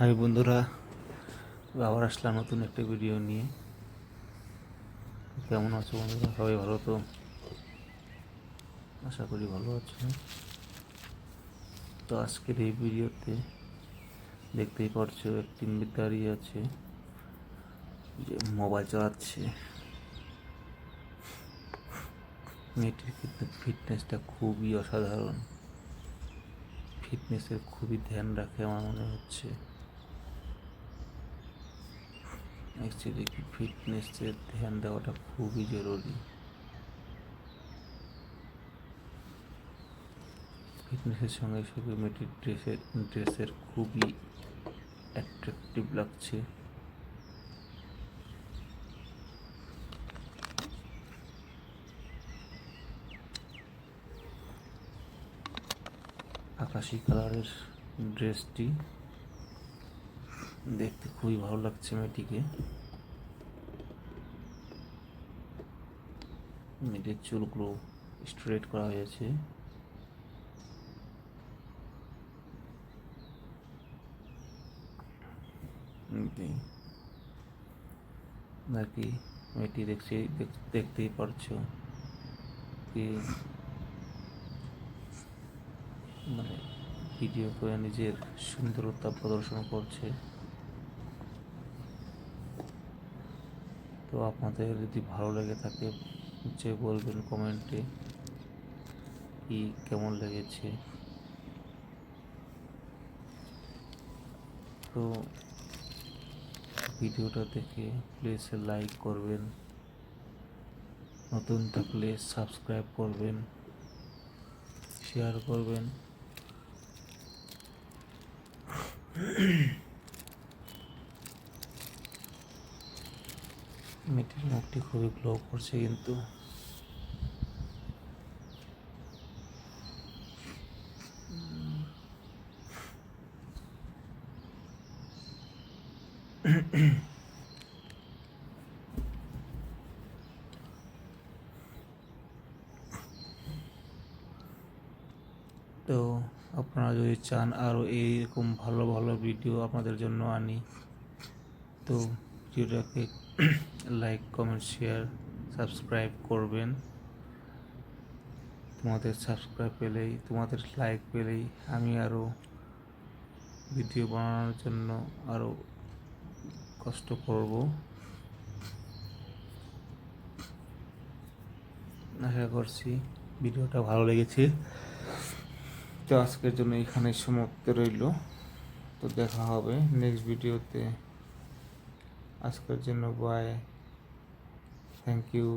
High বন্ধুরা, আবার আসলাম নতুন একটা ভিডিও নিয়ে। কেমন আছো বন্ধুরা? সবাই ভালো তো? আশা করি ভালো আছো। তো আজকের এই ভিডিওতে দেখতেই পারছো একটি মেয়ে দাঁড়িয়ে আছে, যে মোবাইল চালাচ্ছে। মেয়েটির কিন্তু ফিটনেসটা খুবই অসাধারণ, ফিটনেসের খুবই ধ্যান রাখে আমার মনে হচ্ছে। অ্যাকচুয়ালি কি ফিটনেসের ধ্যান দেওয়াটা খুবই জরুরি। ফিটনেসের সঙ্গে সঙ্গে মেয়েটির ড্রেসের খুবই অ্যাট্রাকটিভ লাগছে। আকাশি কালারের ড্রেসটি দেখতে খুবই ভালো লাগছে মেয়েটিকে। মেয়েটির চুলগুলো স্ট্রেট করা হয়েছে। নাকি মেয়েটি দেখতেই পারছো কি মানে ভিডিও করে নিজের সুন্দরতা প্রদর্শন করছে। তো আপনাদের যদি ভালো লেগে থাকে যে বলবেন কমেন্টে কি কেমন লেগেছে। তো ভিডিওটা দেখে প্লিজ লাইক করবেন, নতুন থাকলে সাবস্ক্রাইব করবেন, শেয়ার করবেন। মেয়েটির মুখটি খুবই গ্লো করছে কিন্তু। তো আপনারা যদি চান আরও এইরকম ভালো ভালো ভিডিও আপনাদের জন্য আনি, তো ভিডিওটাকে লাইক কমেন্ট শেয়ার সাবস্ক্রাইব করবেন। তোমাদের সাবস্ক্রাইব পেলেই, তোমাদের লাইক পেলেই আমি আরও ভিডিও বানানোর জন্য আরও কষ্ট করব। আশা করছি ভিডিওটা ভালো লেগেছে। তো আজকের জন্য এখানে সমাপ্ত রইল। তো দেখা হবে নেক্সট ভিডিওতে। আজকের জন্য বাই, থ্যাংক ইউ।